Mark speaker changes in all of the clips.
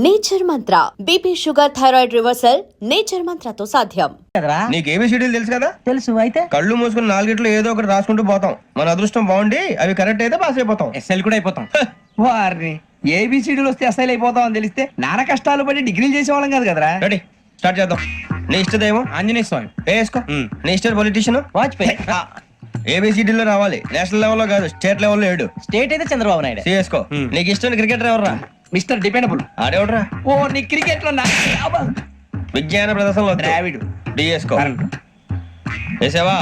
Speaker 1: Nature Mantra BP sugar thyroid reversal nature మంత్రతో సాధ్యం.
Speaker 2: నీకు ఏబిసిడీలు తెలుసు కదా?
Speaker 3: తెలుసు. అయితే
Speaker 2: కళ్ళు మూసుకుని 4 గంటలు ఏదో ఒకటి రాసుకుంటూ పోతాం. మన అదృష్టం బాగుండి అవి కరెక్ట్ అయితే పాస్ అయిపోతాం.
Speaker 4: ఎస్ఎల్ కూడా అయిపోతాం. వారిని ఏబిసిడీలు వస్తే ఎస్ఐలు అయిపోతాం అని తెలిస్తే నాన్న కష్టాలు పడి డిగ్రీలు చేసేవాళ్ళం కాదు కదరా.
Speaker 2: రెడీ, స్టార్ట్ చేద్దాం. నీ ఇష్టదేమో
Speaker 4: ఆంజనేయ స్వామి.
Speaker 2: వేసుకో. నీ ఇష్ట పొలిటీషియన్
Speaker 4: వాజ్పేయి.
Speaker 2: ఏబిసిడీలో రావాలి, నేషనల్ లెవెల్లో కాదు, స్టేట్ లెవెల్లో 7.
Speaker 3: స్టేట్ అయితే చంద్రబాబు నాయుడు.
Speaker 2: సిఎస్కో. నీకు ఇష్టం క్రికెటర్ ఎవర్రా?
Speaker 4: Mister dependable.
Speaker 2: ఆడేవడరా?
Speaker 4: ఓ నీ క్రికెట్ లో
Speaker 2: విజ్ఞాన ప్రదర్శనలో
Speaker 4: ద్రావిడు.
Speaker 2: డిఎస్కో. వేసావా?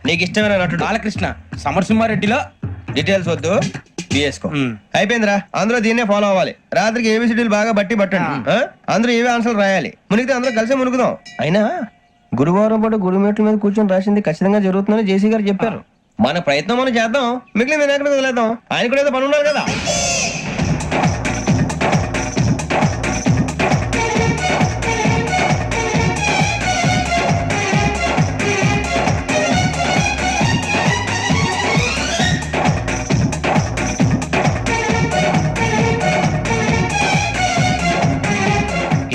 Speaker 2: నీకు ఇష్టమైన నటుడు?
Speaker 4: బాలకృష్ణ. సమర్సింహారెడ్డిలో
Speaker 2: డీటెయిల్స్ వద్దు, డిఎస్కో. అయిపోయిందిరా. అందరూ దీన్నే ఫాలో అవ్వాలి. రాత్రికి ఏబిసిడీలు బాగా బట్టి పట్టండి. అందరూ ఏవే ఆన్సర్లు రాయాలి. మునిగితే అందరూ కలిసి మునుగుదాం. అయినా గురువారం పాటు గురుమేట్ల మీద కూర్చొని రాసింది ఖచ్చితంగా జరుగుతుందని జేసీ గారు చెప్పారు. మన ప్రయత్నం మనం చేద్దాం, మిగిలిన వినాయకుడికి వదిలేద్దాం. ఆయన కూడా ఏదో పని ఉన్నారు కదా.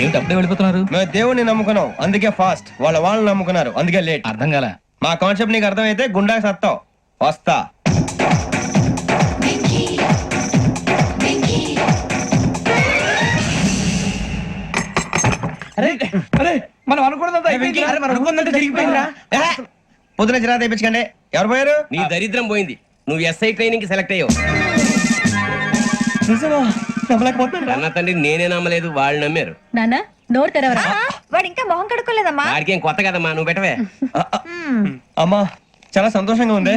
Speaker 4: ఏమిటి అప్పుడే వెళ్ళిపోతున్నారు?
Speaker 2: మేము దేవుడిని నమ్ముకున్నాం, అందుకే ఫాస్ట్. వాళ్ళని నమ్ముకున్నారు, అందుకే లేట్.
Speaker 4: అర్థం కాల.
Speaker 2: మా కాన్సెప్ట్ నీకు అర్థమైతే గుండా సత్తావు. వస్తా.
Speaker 4: మనం అనుకున్నదంతా జరిగిపోయిందిరా.
Speaker 2: పొద్దున చిరా తెప్పించకండి. ఎవరు పోయారు?
Speaker 5: నీ దరిద్రం పోయింది. నువ్వు ఎస్ఐ ట్రైనింగ్ కి సెలెక్ట్ అయ్యావు. అన్న తండ్రి నేనే నమ్మలేదు, వాళ్ళు నమ్మారు.
Speaker 6: నాన్న నోరు తెరవరా.
Speaker 7: వాడు ఇంకా మొహం కడుక్కోలేదమ్మా.
Speaker 5: వాడికి ఏం కొత్త కదమ్మా, నువ్వు పెట్టవే.
Speaker 2: అమ్మా చాలా సంతోషంగా ఉంది.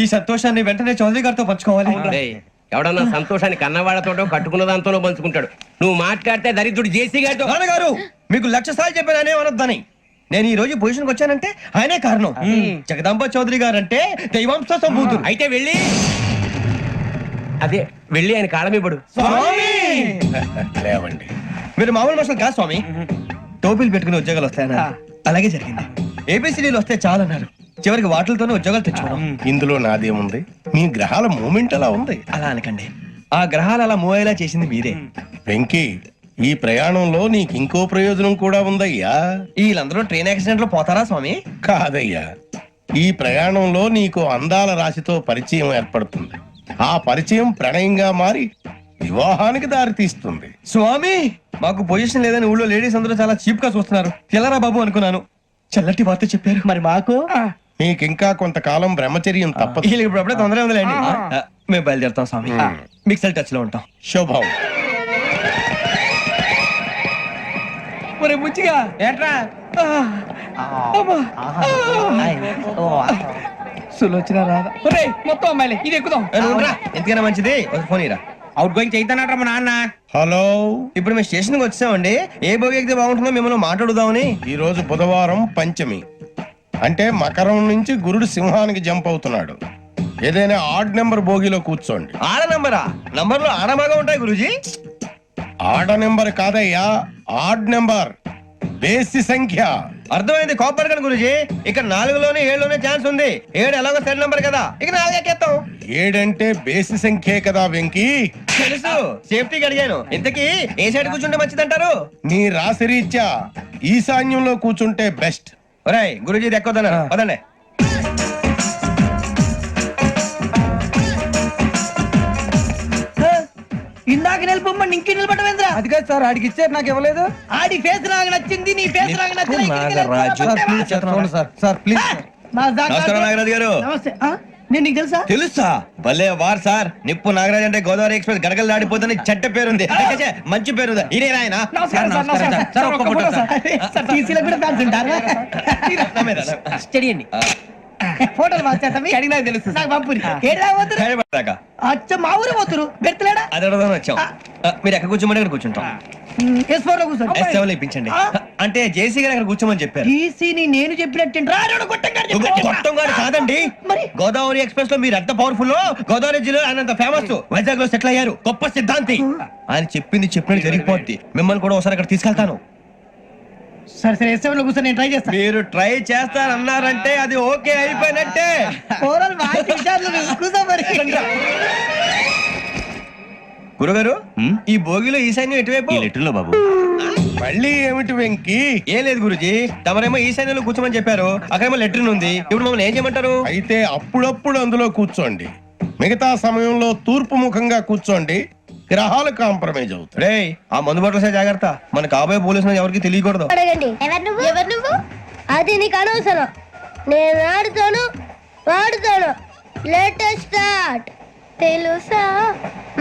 Speaker 2: ఈ సంతోషాన్ని వెంటనే చౌదరి గారితో పంచుకోవాలి.
Speaker 5: డేయ్, ఎవడన్నా సంతోషాన్ని కన్నవాళ్లతోటో కట్టుకున్న దాంతోనో పంచుకుంటాడు. నువ్వు మాట్లాడితే దరిద్రుడు జేసీ గారితో.
Speaker 2: నాన్నగారు మీకు 1,00,000 సార్లు చెప్పాననే అనొద్దని. నేను ఈ రోజు పొజిషన్కి వచ్చానంటే ఆయనే కారణం. జగదాంబ చౌదరి గారు అంటే దైవాంశ సంభూతుడు.
Speaker 5: అయితే వెళ్ళి అదే వెళ్ళి ఆయన కాళ్ళమివ్వడు.
Speaker 2: లేవండి, మీరు మామూలు మనుషులు కాదు స్వామి. టోపీలు పెట్టుకుని ఉద్యోగాలు వస్తాయన్నారు, అలాగే జరిగింది. ఏబిసిడీలు వస్తే చాలన్నారు, చివరికి వాటిలతోనే ఉద్యోగాలు తెచ్చుకోవడం.
Speaker 8: ఇందులో నాదేముంది? మీ గ్రహాల మూమెంట్ అలా ఉంది.
Speaker 2: అలా అనకండి, ఆ గ్రహాలు అలా మూవ్ అయ్యేలా చేసింది మీరే.
Speaker 8: వెంకీ, ఈ ప్రయాణంలో నీకు ఇంకో ప్రయోజనం కూడా ఉందయ్యా.
Speaker 2: వీళ్ళందరూ ట్రైన్ యాక్సిడెంట్ లో పోతారా స్వామి?
Speaker 8: కాదయ్యా, ఈ ప్రయాణంలో నీకు అందాల రాశితో పరిచయం ఏర్పడుతుంది. ఆ పరిచయం ప్రణయంగా మారి వివాహానికి దారి తీస్తుంది.
Speaker 2: స్వామి మాకు పొజిషన్ లేదని ఊళ్ళో లేడీస్ అందరూ చాలా చీప్ గా చూస్తున్నారు. తెల్లరా బాబు అనుకున్నాను, చల్లటి వార్త చెప్పారు.
Speaker 3: మరి మాకు
Speaker 8: నీకింకా కొంతకాలం బ్రహ్మచర్యం తప్పదు.
Speaker 2: వీళ్ళకి ఇప్పుడు అప్పుడే తొందరగా ఉందిలేండి. మేము బయలుదేరుతాం స్వామి, మిక్సెల్ టచ్ లో ఉంటాం.
Speaker 8: శుభం.
Speaker 4: ఒరే బుచ్చిగా ఏట్రా సులోచన రాదా? ఒరే మొత్తం అమ్మాయిలే, ఇది ఎక్కుదాం.
Speaker 2: ఎందుకైనా మంచిది ఫోన్ ఇరా.
Speaker 4: అవుట్ గోయింగ్ చేద్దానట్రా మా నాన్న.
Speaker 8: హలో,
Speaker 2: ఇప్పుడు మేము స్టేషన్ కి వచ్చామండి. ఏ బోగి ఎక్కితే బాగుంటుందో మిమ్మల్ని మాట్లాడుదామని.
Speaker 8: ఈ రోజు బుధవారం పంచమి, అంటే మకరం నుంచి గురుడు సింహానికి జంప్ అవుతున్నాడు. ఏదైనా ఆడ్ నెంబర్ బోగిలో కూర్చోండి.
Speaker 2: ఆడ నంబరా? నంబర్లు ఆడ బాగా ఉంటాయి గురూజీ.
Speaker 8: ఆడ నెంబర్ కాదయ్యా, ఆడ్ నెంబర్, బేసి సంఖ్య.
Speaker 2: అర్థమైంది, కాపర్ కానీ గురూజీ. ఇక్కడ 4లోనే 7లోనే ఛాన్స్ ఉంది. 7 ఎలాగో సెడ్ నంబర్ కదా, ఇక 4 ఎక్కేస్తాం.
Speaker 8: 7 అంటే బేసి సంఖ్యే కదా వెంకీ.
Speaker 2: తెలుసు, సేఫ్టీకి అడిగాను. ఇంతకీ ఏ సైడ్ కూర్చుంటే మంచిదంటారు?
Speaker 8: నీ రాశి రీత్యా ఈశాన్యంలో కూర్చుంటే బెస్ట్.
Speaker 2: ఒరేయ్ గురూజీ దెక్కొద్దన్నారు, పదండి.
Speaker 3: ఇందాక నిలబొమ్మని ఇంకే నిలబడమేంద్రా?
Speaker 4: అది కాదు సార్, ఆడికి ఇచ్చారు, నాకు ఇవ్వలేదు.
Speaker 3: ఆడి ఫేస్ నాకు నచ్చింది, నీ ఫేస్ నాకు నచ్చింది.
Speaker 4: Sir please.
Speaker 2: నమస్కారం నాగరాజు గారు.
Speaker 3: నమస్తే. నేను నీకు తెలుసా?
Speaker 2: తెలుసా? భలే వార్ సార్. నిప్పు నాగరాజ్ అంటే గోదావరి ఎక్స్ప్రెస్ గడగలు దాడిపోతుంది చెట్ట పేరుంది, మంచి పేరు. ఇదే ఆయన.
Speaker 3: నమస్కారం సార్. ఒక్క ఫోటో సార్. టీసీలో కూడా ఫ్యాన్స్ ఉంటారా? స్టడీ ఫోటోలు అడిగినా తెలుసు. నాకు పంపుని ఏడా పోతురు? అచ్చ మా ఊరు పోతురు. బెర్తలేడా?
Speaker 2: అది అడగదామని వచ్చాం. మీరు ఎక్కడ కూర్చోమని అక్కడ కూర్చుంటాం.
Speaker 3: S4 లో కూర్చోండి.
Speaker 2: S7 లో ఇప్పించండి. అంటే జేసీ గారు అక్కడ కూర్చోమని చెప్పారు.
Speaker 3: టీసీని నేను చెప్పినట్టు
Speaker 2: గొట్టం గారు కాదండి, గోదావరి ఎక్స్ప్రెస్ లో మీరు ఎంత పవర్ఫుల్, గోదావరి జిల్లా ఆయన ఫేమస్, వైజాగ్ లో సెటిల్ అయ్యారు, గొప్ప సిద్ధాంతి. ఆయన చెప్పింది చెప్పినట్టు జరిగిపోద్ది. మిమ్మల్ని కూడా ఒకసారి అక్కడ తీసుకెళ్తాను.
Speaker 3: సరే సరే S7 లో కూర్చొని నేను ట్రై చేస్తాను.
Speaker 2: మీరు ట్రై చేస్తారన్నారంటే అది ఓకే అయిపోయినట్టే. గురుగారు ఈ భోగిలో ఈశాన్యం ఎటువైపు
Speaker 6: లెటర్లో బాబు.
Speaker 8: మళ్ళీ ఏమిటి వెంకీ?
Speaker 2: ఏం లేదు గురుజీ, తమరేమో ఈశాన్యంలో కూర్చోమని చెప్పారు, అక్కడేమో లెట్రిన్ ఉంది. ఇప్పుడు మమ్మల్ని ఏం చేయమంటారు?
Speaker 8: అయితే అప్పుడప్పుడు అందులో కూర్చోండి, మిగతా సమయంలో తూర్పు ముఖంగా కూర్చోండి. గ్రహాలు కాంప్రమైజ్ అవుతాయి.
Speaker 2: రే ఆ మందు బట్టలసే జాగ్రత్త, మన కాబోయే పోలీసులు ఎవరికి తెలియకూడదు.
Speaker 9: అడగండి. ఎవరు నువ్వు? అది నీకు అనవసరం. నేను ఆడుతాను, వాడుతాను. Latest start. తెలుసా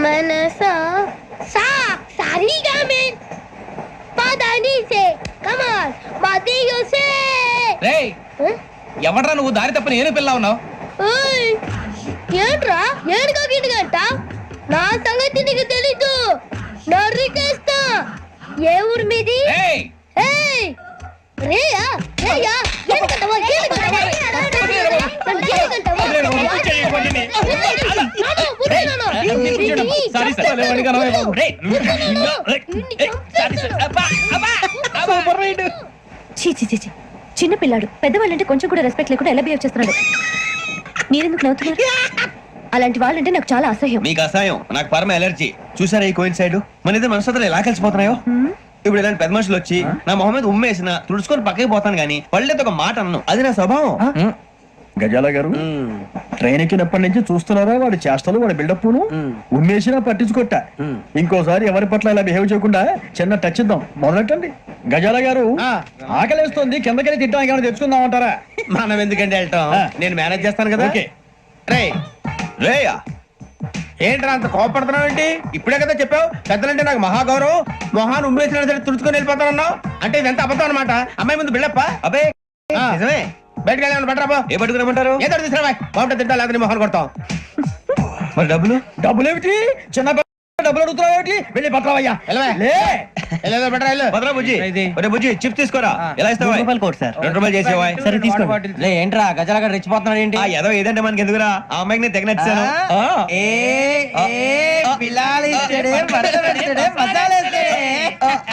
Speaker 9: మనసా సా సారీగా మే పదని సే కమాన్ మదియో సే.
Speaker 4: రేయ్ ఎవడ్రా నువ్వు? దారి తప్ప నేను పిల్ల ఉన్నావు.
Speaker 9: ఓయ్ ఏంట్రా ఏడుగా గిడుగంట? నా సంగతి నీకు తెలీదు, నరికేస్తా. ఏ ఊరు మీది?
Speaker 4: రేయ్
Speaker 9: ఏయ్ రేయా రేయా ఎందుకంటవా ఎందుకంటవా
Speaker 4: సారీ సార్.
Speaker 7: చీ చిన్న పిల్లాడు పెద్దవాళ్ళంటే కొంచెం కూడా రెస్పెక్ట్ లేకుండా ఎలా బిహేవ్ చేస్తున్నాడు. మీరెందుకు నవ్వుతున్నారు? అలాంటి వాళ్ళంటే నాకు చాలా అసహ్యం.
Speaker 2: మీకు అసహాయం, నాకు పరమ ఎలర్జీ. చూసారా ఈ కోయిన్ సైడ్ మన ఇద్దరు మనసులో ఎలా కలిసిపోతున్నాయో. ఇప్పుడు ఇలాంటి పెద్ద మనుషులు వచ్చి నా మొహం మీద ఉమ్మేసిన తుడుచుకొని పక్కకి పోతాను కానీ పళ్ళేతో ఒక మాట అన్ను, అది నా స్వభావం.
Speaker 6: గజాల గారు ట్రైన్ ఎక్కినప్పటి నుంచి చూస్తున్నారా వాడి చేష్టలు, వాడి బిల్డప్ ఉమ్మేసినా పట్టించుకోట. ఇంకోసారి ఎవరి పట్ల ఇలా బిహేవ్ చేయకుండా చిన్న టచ్ ఇద్దాం, మొదలెట్టండి. గజాల గారు ఆకలేస్తుంది, కిందకెళ్ళి తిట్టడానికి ఏమైనా తెచ్చుకుందాం అంటారా?
Speaker 2: మనం ఎందుకంటే వెళ్తాం, నేను మేనేజ్ చేస్తాను కదా.
Speaker 6: ఓకే.
Speaker 2: రే రేయా
Speaker 5: ఏంట్రా అంత కోపడుతున్నావు ఏంటి? ఇప్పుడే కదా చెప్పావు పెద్దలంటే నాకు మహాగౌరవం, మొహాన్ని ఉమ్మేసినా సరే తుడుచుకొని వెళ్ళిపోతానన్నావు. అంటే ఇదంతా అబద్ధం అనమాట. అమ్మాయి ముందు బిళ్ళప్ప.
Speaker 2: అబే నిజమే.
Speaker 5: బయటకు వెళ్ళాను బట్రాబో.
Speaker 2: ఏ పట్టుకురమ్మంటారు?
Speaker 5: ఏదో తీసుకురా బాగుంటే తింటా, లేకపోతే మొహాన్ని కొడతాం.
Speaker 2: మరి డబ్బులు?
Speaker 6: డబ్బులు ఏమిటి? చిన్న డబ్బులు అడుగుతున్నావు ఏమిటి? వెళ్ళి పట్టరావయ్యా.
Speaker 5: వెళ్ళేదో బట్రా వెళ్ళు.
Speaker 2: భద్రా బుజ్జి, ఒరే బుజ్జి చిప్స్ తీసుకోరా. ఎలా ఇస్తావా? ₹2 చేసేవా?
Speaker 3: సరే తీసుకోండి.
Speaker 4: లే ఏంట్రా గజాల గారు రెచ్చిపోతున్నాడు ఏంటి?
Speaker 2: ఆ ఏదో ఏదంటే మనకి ఎందుకురా, ఆ అమ్మాయికి నేను తెగ నచ్చాను.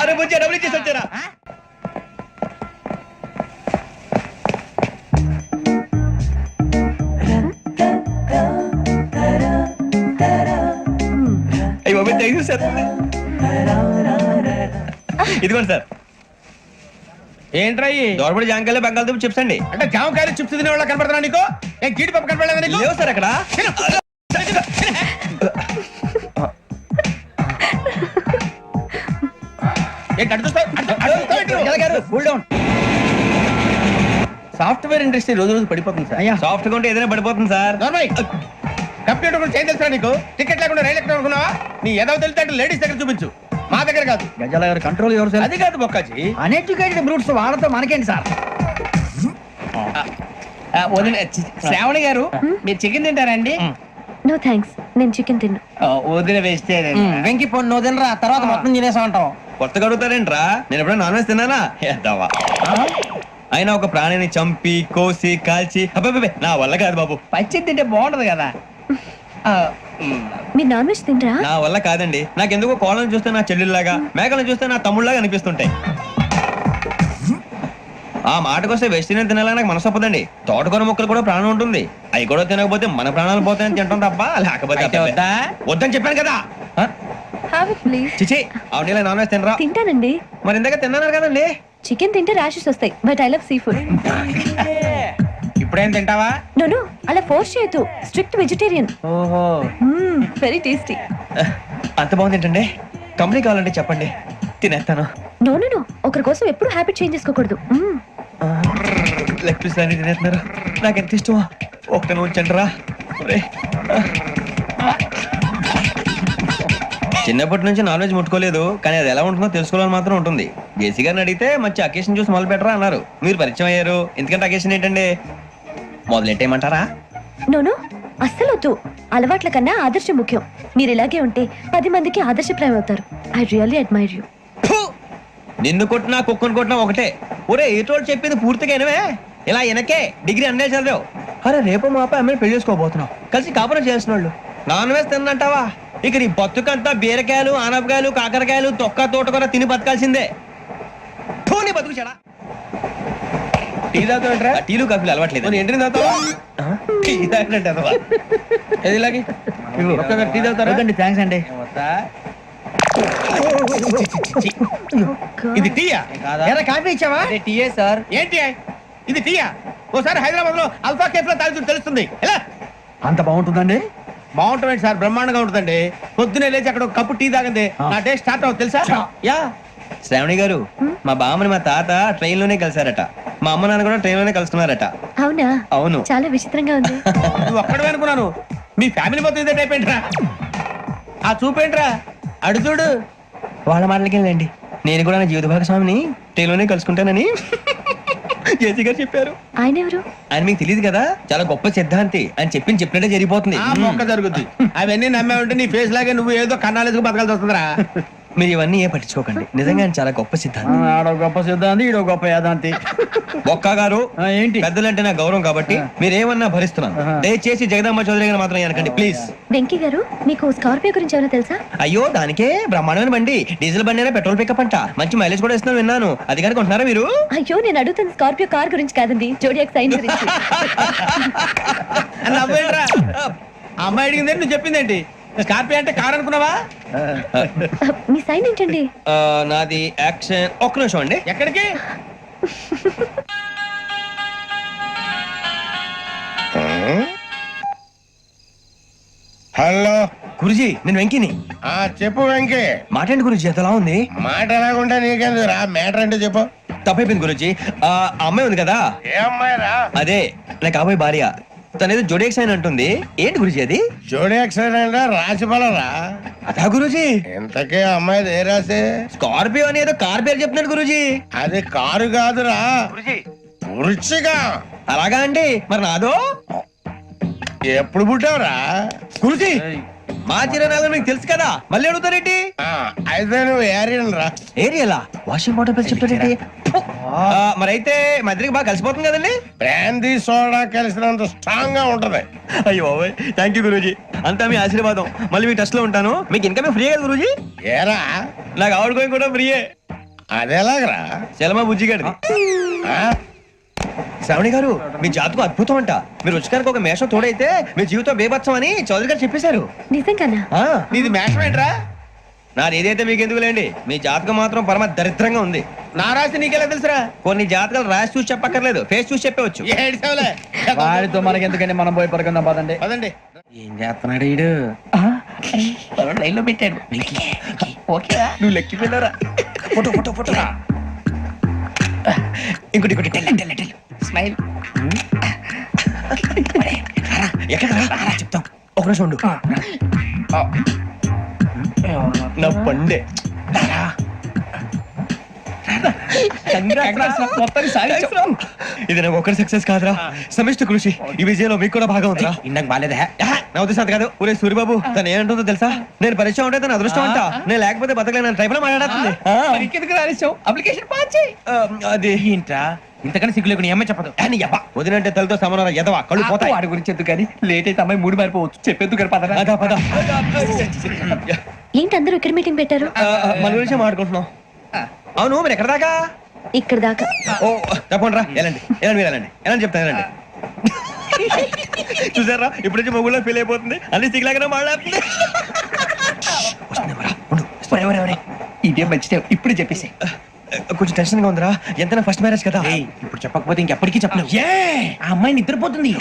Speaker 2: అరే బుజ్జి డబ్బులు ఇచ్చేసి వచ్చారా? అయ్యో థ్యాంక్ యూ సార్. ఇదిగోండి సార్.
Speaker 5: ఏంట్రా ఇయి?
Speaker 2: దోరబడి జాంకాయలు బంగాళదుంప చిప్స్ అండి.
Speaker 5: అంటే జామకాయలు చిప్స్ తినే వాళ్ళ కనపడుతున్నా నీకు? ఏం గీడి పప్పు కనపడలేదా నీకు?
Speaker 2: లేవు సార్ అక్కడ.
Speaker 5: ఏంటి అటు చూస్తావు?
Speaker 4: గజాల గారు కూల్ డౌన్. సాఫ్ట్వేర్ ఇండస్ట్రీ రోజు రోజు పడిపోతుంది సార్.
Speaker 2: సాఫ్ట్ గా ఉంటే ఏదైనా పడిపోతుంది సార్.
Speaker 5: నార్మల్ కంప్యూటర్ గురించి ఏం తెలుసా నీకు? టికెట్ లేకుండా రైలు ఎక్కడ అనుకున్నావా? నీ ఏదో తెలితే లేడీస్ దగ్గర చూపించు, మా దగ్గర కాదు.
Speaker 6: గజాల గారు కంట్రోల్ ఎవరు?
Speaker 5: అది కాదు బొక్కాజీ.
Speaker 3: అన్ఎడ్యుకేటెడ్ బ్రూట్స్ వాళ్ళతో మనకేంటి సార్?
Speaker 4: శ్రావణి గారు మీరు చికెన్ తింటారండి?
Speaker 7: నో థ్యాంక్స్, నేను చికెన్ తిన్ను.
Speaker 4: వదిన వేస్తే వెంకి పొన్ను వదినరా, తర్వాత మొత్తం తినేసా ఉంటాం.
Speaker 2: కొత్తగా అడుగుతారేంట్రా, నేను ఎప్పుడైనా నాన్ వెజ్ తిన్నానా? ఎద్దావా. అయినా ఒక ప్రాణిని చంపి కోసి కాల్చి అబ్బే నా వల్ల కాదు బాబు.
Speaker 4: పచ్చి తింటే బాగుంటది కదా.
Speaker 7: మీరు నాన్ వెజ్ తినరా?
Speaker 2: నా వల్ల కాదండి. నాకెందుకో కోళ్ళని చూస్తే నా చెల్లెల్లాగా, మేకలను చూస్తే నా తమ్ముళ్ళలాగా అనిపిస్తుంటాయి. ఆ మాటకొస్తే వెస్టిరియన్ తినాలని నాకు మనసు ఒప్పదండి. తోటకూర మొక్కలు కూడా ప్రాణం ఉంటుంది, అవి కూడా తినకపోతే మన ప్రాణాలు పోతాయని తింటాం తప్ప లేకపోతే
Speaker 4: వద్దా?
Speaker 2: వద్దని చెప్పాను కదా.
Speaker 7: Have it please.
Speaker 2: చిచి అవునీ నాన్ వెజ్ తినరా?
Speaker 7: తింటానండి.
Speaker 2: మరి ఇందాక తిన్నాను కదండి.
Speaker 7: చికెన్ తింటే ర్యాషెస్ వస్తాయి, but I love sea food.
Speaker 4: ఇప్పుడేం తింటావా?
Speaker 7: నో అలా ఫోర్స్ చేయొద్దు, స్ట్రిక్ట్ వెజిటేరియన్.
Speaker 4: ఓహో
Speaker 7: వెరీ టేస్టీ.
Speaker 2: అంత బాగుంది ఏంటండి? కంపెనీ కావాలంటే చెప్పండి, తినేస్తాను.
Speaker 7: నో ఒకరి కోసం ఎప్పుడు హ్యాబిట్ చేంజ్ చేసుకోకూడదు.
Speaker 2: లెగ్ పీస్ అన్ని తినేస్తున్నారు, నాకు ఎంత ఇష్టమో. ఒకటి ఉంచండి రా. చిన్నప్పటి నుంచి నాన్ వెజ్ ముట్టుకోలేదు, కానీ అది ఎలా ఉంటుందో తెలుసుకోవాలని మాత్రం ఉంటుంది. జేసీ గారిని అడిగితే మంచి అకేషన్ చూసి మొదలు పెట్టరా అన్నారు. మీరు పరిచయం అయ్యారు, ఎందుకంటే అకేషన్ ఏంటండి? మొదలెట్టేయమంటారా?
Speaker 7: నో అస్సలు వద్దు. అలవాట్ల కన్నా ఆదర్శం ముఖ్యం. మీరు ఇలాగే ఉంటే 10 మందికి ఆదర్శప్రాయం అవుతారు. I really admire you.
Speaker 2: నిన్ను కొట్టినా కుక్కను కొట్టినా ఒకటే. ఒరే ఏటోళ్ళు చెప్పింది పూర్తిగా వినవే. ఇలా వెనకే డిగ్రీ అన్నే చదివావు. అరే రేపు మా అబ్బాయి అమ్మాయిని పెళ్లి చేసుకోబోతున్నావు, కలిసి కాపురం చేసిన వాళ్ళు. నాన్ వెజ్ తిన్నంటావా? ఇక నీ బతుకంతా బీరకాయలు, ఆనపకాయలు, కాకరకాయలు, తొక్క తోట కూడా తిని బతకాల్సిందే. నీ బతుకు చెడా.
Speaker 5: టీ తాగుతావేంట్రా?
Speaker 2: టీలు కాఫీలు అలవాట్లేదు
Speaker 5: మరి ఎంట్రీ తాగుతావా? టీ తాగినట్టు అదవా. ఏది ఇలాగే ఒక్కగారు టీ తాగుతారా?
Speaker 3: థ్యాంక్స్ అండి.
Speaker 5: ఇది టీయా?
Speaker 3: ఎరా కాఫీ ఇచ్చావా?
Speaker 4: TA sir.
Speaker 5: ఏంటి ఇది టీయా? ఓసారి హైదరాబాద్ లో అల్ఫా కేఫ్ లో తాగుతూ తెలుస్తుంది. ఎలా
Speaker 6: అంత బాగుంటుందండి?
Speaker 5: బాగుంటుంది సార్, బ్రహ్మాండంగా ఉంటుందండి. పొద్దునే లేచి అక్కడ ఒక కప్పు టీ తాగింది నా డే స్టార్ట్ అవుతుంది తెలుసా? యా.
Speaker 2: శ్రావణి గారు, మా బామ్మని మా తాత ట్రైన్ లోనే కలిసారట. మా అమ్మ నాన్న కూడా ట్రైన్ లోనే కలుస్తున్నారట.
Speaker 7: అవునా?
Speaker 2: అవును.
Speaker 7: చాలా విచిత్రంగా ఉంది.
Speaker 5: నువ్వు ఒక్కడే అనుకున్నాను, మీ ఫ్యామిలీ మొత్తం ఇదే టైప్ ఏంట్రా? ఆ చూపేంట్రా అడు చూడు.
Speaker 2: వాళ్ళ మాటలకి వెళ్ళండి, నేను కూడా నా జీవిత భాగస్వామిని ట్రైన్ లోనే కలుసుకుంటానని జేసీ గారు చెప్పారు.
Speaker 7: ఆయన ఎవరు?
Speaker 2: ఆయన మీకు తెలియదు కదా, చాలా గొప్ప సిద్ధాంతి అని చెప్పినట్టే జరిగిపోతుంది.
Speaker 5: ఆ మొక్క జరుగుద్ది. అవన్నీ నమ్మే ఉంటే నీ ఫేస్ లాగే నువ్వు ఏదో కన్నాలేసుకు బతకాల్సి వస్తుందిరా.
Speaker 2: మీరు ఇవన్నీ ఏ పట్టించుకోకండి, నిజంగా ఆయన చాలా గొప్ప సిద్ధాంతి.
Speaker 6: ఆడో గొప్ప సిద్ధాంతి, ఈడో గొప్ప యాదాంతి.
Speaker 2: ఒక్క గారు
Speaker 6: ఏంటి?
Speaker 2: పెద్దలంటే నా గౌరవం కాబట్టి మీరేమన్నా భరిస్తున్నాను. దయచేసి జగదమ్మ చౌదరి గారు మాత్రం అనకండి ప్లీజ్.
Speaker 7: వెంకీ గారు, మీకు స్కార్పియో గురించి ఏమైనా తెలుసా?
Speaker 2: అయ్యో, దానికే బ్రహ్మాండమైన బండి, డీజిల్ బండి అయినా పెట్రోల్ పికప్ అంట, మంచి మైలేజ్ కూడా ఇస్తున్నాను విన్నాను. అది కానీ కొంటున్నారా మీరు?
Speaker 7: అయ్యో, నేను అడుగుతుంది స్కార్పియో కార్ గురించి కాదండి, జోడియాక్ సైన్ గురించి.
Speaker 5: అని నవ్వేంట్రా? ఆ అమ్మాయి అడిగింది నువ్వు చెప్పిందేంటి? స్కార్పియో అంటే కార్ అనుకున్నావా?
Speaker 7: మీ సైన్ ఏంటండి?
Speaker 2: నాది యాక్షన్. ఒక్క నిమిషం అండి.
Speaker 5: ఎక్కడికి?
Speaker 8: హలో
Speaker 2: గురుజీ, నేను వెంకిని.
Speaker 8: చెప్పు వెంకీ.
Speaker 2: మాట్లాడండి గురుజీ, ఎంతలా ఉంది?
Speaker 8: మాట ఎలాగుంటా నీకెందుకు రా, మ్యాటర్ అంటే చెప్పు.
Speaker 2: తప్పైపోయింది గురుజీ. ఆ అమ్మాయి ఉంది కదా,
Speaker 8: ఏ అమ్మాయి రా?
Speaker 2: అదే నా కాబోయే భార్య. తనేదో జోడేక్ సైన్ అంటుంది. ఏంటి గురుజీ అది?
Speaker 8: జోడి యాక్సిడెంట్ రాసి పడరా?
Speaker 2: అదా గురుజీ?
Speaker 8: ఇంతకే అమ్మాయి ఏ రాసి?
Speaker 2: స్కార్పియో అని ఏదో కార్ పేరు చెప్తున్నాడు గురుజీ.
Speaker 8: అది కారు కాదురా, వృచ్చిక.
Speaker 2: అలాగా అండి, మరి నాదో?
Speaker 8: ఎప్పుడు పుట్టావురా?
Speaker 2: గురుజీ, మా చిరనాలు మీకు తెలుసు కదా, మళ్ళీ అడుగుతారేంటి?
Speaker 8: అయితే నువ్వు ఏరియన్ రా.
Speaker 2: ఏరియలా? వాషింగ్ వాటర్ పేరు చెప్తారేంటి? మరైతే మా ఇద్దరికి బాగా కలిసిపోతుంది కదండి.
Speaker 8: బ్రాందీ సోడా కలిసినంత స్ట్రాంగ్ గా ఉంటది.
Speaker 2: అయ్యో థ్యాంక్ యూ గురూజీ, అంతా మీ ఆశీర్వాదం. మళ్ళీ మీ టెస్ట్ లో ఉంటాను. మీకు ఇన్కమ్ ఫ్రీ కదా గురూజీ?
Speaker 8: ఏరా,
Speaker 2: నాకు ఆవిడ గోయింగ్ కూడా ఫ్రీయే.
Speaker 8: అదేలాగరా?
Speaker 2: చలమా బుజ్జి గారి. శ్రావణి గారు, మీ జాతకు అద్భుతం అంట. మీరు రుచికారికి ఒక మేషం తోడైతే మీ జీవితం బేబత్సం అని చౌదరి గారు చెప్పేశారు.
Speaker 7: నిజంగానా?
Speaker 5: నీది మ్యాచ్ ఏంట్రా?
Speaker 2: నాది ఏదైతే మీకు ఎందుకు లేండి, మీ జాతకం మాత్రం పరమ దరిద్రంగా ఉంది.
Speaker 5: నా రాసి నీకెలా తెలుసురా?
Speaker 2: కొన్ని జాతకాలు రాసి చూసి చెప్పక్కర్లేదు, ఫేస్ చూసి చెప్పవచ్చు.
Speaker 5: ఏడ్చావులే.
Speaker 6: వాడితో మనకి ఎందుకండి, మనం పోయి పడుకుందాం పదండి.
Speaker 5: పదండి.
Speaker 4: ఏం చేస్తున్నాడు వీడు? లైన్ లో పెట్టాడు. ఓకే,
Speaker 2: నువ్వు లెక్కి వెళ్ళరా. Photo photo photo. ఇంకోటి ఇంకోటి
Speaker 4: స్మైల్.
Speaker 2: ఎక్కడ చెప్తాం, ఒక నిమిషం ఉండు. నా పండే. ఇది నాకు ఒక్కరి సక్సెస్ కాదురా, సమిష్టి కృషి. ఈ విజయంలో మీకు కూడా భాగం ఉందిరా.
Speaker 4: ఇందాక బాగాలేదా?
Speaker 2: నా ఉద్దేశం అంత కాదు. ఊరే సూరిబాబు, తను ఏమంటుందో తెలుసా? నేను పరిచయం ఉంటే తన అదృష్టం అంట, నేను లేకపోతే బతకలేను ట్రైబ్ లో మాట్లాడుతుంది.
Speaker 4: అప్లికేషన్ పాస్ చేయి.
Speaker 2: అది
Speaker 4: ఏంట్రా ఇంతకన్నా సిగ్గు లేకుండా ఏమై చెప్పదు.
Speaker 2: వదినంటే తలతో సమానం ఎదవా, కళ్ళు పోతాయి.
Speaker 4: వాడి గురించి ఎందుకు కానీ, లేట్ అయితే అమ్మాయి మూడు మారిపోవచ్చు. చెప్పేందుకు గారు పద.
Speaker 2: అదా పద.
Speaker 7: ఏంటి అందరూ ఇక్కడ మీటింగ్ పెట్టారు?
Speaker 2: మన గురించి మాట్లాడుకుంటున్నాం. అవును, మీరు ఎక్కడ దాకా?
Speaker 7: ఇక్కడ దాకా.
Speaker 2: ఓ తప్పకుండా రా, వెళ్ళండి వెళ్ళండి, మీరు వెళ్ళండి వెళ్ళండి చెప్తాను, వెళ్ళండి. చూసారా, ఇప్పుడు నుంచి మొగుల్లో ఫీల్ అయిపోతుంది, అన్ని సిగ్లాగానే మాట్లాడుతుంది.
Speaker 4: ఇదే మంచి ఇప్పుడు చెప్పేసి.
Speaker 2: కొంచెం టెన్షన్ గా ఉందిరా, ఎంతైనా ఫస్ట్ మ్యారేజ్ కదా.
Speaker 4: ఇప్పుడు చెప్పకపోతే ఇంకెప్పటికీ చెప్పలేవు. ఆ అమ్మాయి నిద్రపోతుంది.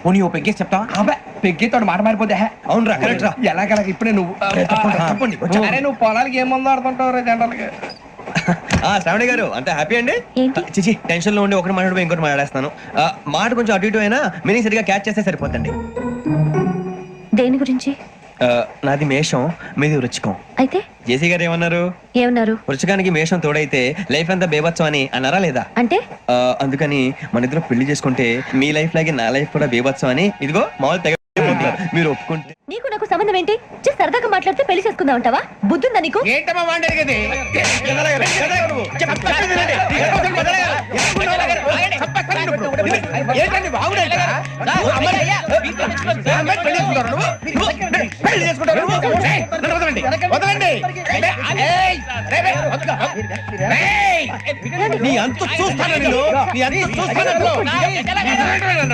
Speaker 4: పోనీ ఓ పెగ్గేసి చెప్తావా? అబ్బా, పెగ్గేతో మాట మారిపోతే.
Speaker 2: అవునురా, కరెక్ట్ రా.
Speaker 4: ఎలాగలా ఇప్పుడే నువ్వు.
Speaker 2: తప్పండి.
Speaker 4: అరే నువ్వు పొలాలకి ఏముందో ఆడుతుంటావు జనరల్గా.
Speaker 2: శ్రావణి గారు, అంత హ్యాపీ అండి?
Speaker 7: ఏంటి?
Speaker 2: చిచి, టెన్షన్ లో ఉండి ఒకటి మాట్లాడిపోయి ఇంకోటి మాట్లాడేస్తాను. మాట కొంచెం అటు ఇటు అయినా మీనింగ్ సరిగా క్యాచ్ చేస్తే సరిపోతండి.
Speaker 7: దేని గురించి?
Speaker 2: నాది మేషం, మీది వృచ్చికం.
Speaker 7: అయితే
Speaker 2: జేసీ గారు ఏమన్నారు?
Speaker 7: ఏమన్నారు?
Speaker 2: వృచ్చికానికి మేషం తోడైతే లైఫ్ అంతా బేబత్సం అని అన్నారా లేదా?
Speaker 7: అంటే
Speaker 2: అందుకని మన ఇద్దరు పెళ్లి చేసుకుంటే మీ లైఫ్ లాగే నా లైఫ్ కూడా బేబత్సం అని, ఇదిగో మామూలు తెగ మీరు ఒప్పుకుంటే.
Speaker 7: నీకు నాకు సంబంధం ఏంటి? సరదాగా మాట్లాడితే పెళ్లి చేసుకుందాం అంటావా? బుద్ధుందా నీకు?
Speaker 5: ఏంటమ్మా వాడి అడిగేది? ఏంటండి బాగుండే? వదలండి. నీ అంత చూస్తాను నేను, నీ అంత చూస్తాను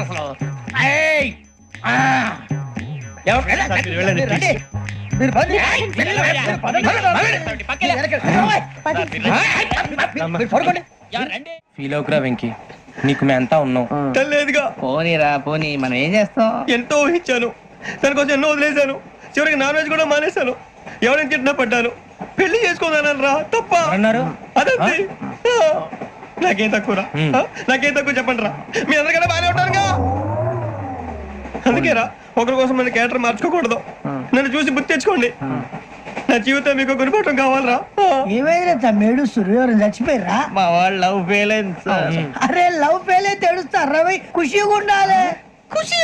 Speaker 5: అసలు. ఏయ్! ఆ! వెళ్ళండి, please.
Speaker 4: ఫీల్ అవుకురా వెంకీ, నీకు మేమంతా ఉన్నాం.
Speaker 2: లేదుగా,
Speaker 4: పోనీరా పోనీ, మనం ఏం చేస్తాం?
Speaker 2: ఎంతో ఊహించాను, దానికోసం ఎన్నో వదిలేశాను, చివరికి నాన్ వెజ్ కూడా మానేశాను, ఎవరైనా తిట్టినా పడ్డాను, పెళ్లి చేసుకోదానని రా తప్ప
Speaker 4: అన్నారు
Speaker 2: అదంతే. నాకేం తక్కువరా, నాకేం తక్కువ చెప్పండి రా, మీ అందరికన్నా బాగానే ఉంటారుగా. అందుకేరా ఒకరి కోసం మన క్యారెక్టర్ మార్చుకోకూడదు, నన్ను చూసి గుర్తు తెచ్చుకోండి. నా జీవితం మీకు గురిపటం కావాలరా.
Speaker 3: ఏమైనా తమ్మేడు సూర్యవరం చచ్చిపోయిరా?
Speaker 4: మా వాళ్ళు లవ్ ఫెయిల్ అయింది సార్.
Speaker 3: అరే లవ్ ఫెయిల్ అయితే ఏడుస్తారా భయ్? ఖుషిగా ఉండాలి. ఖుషి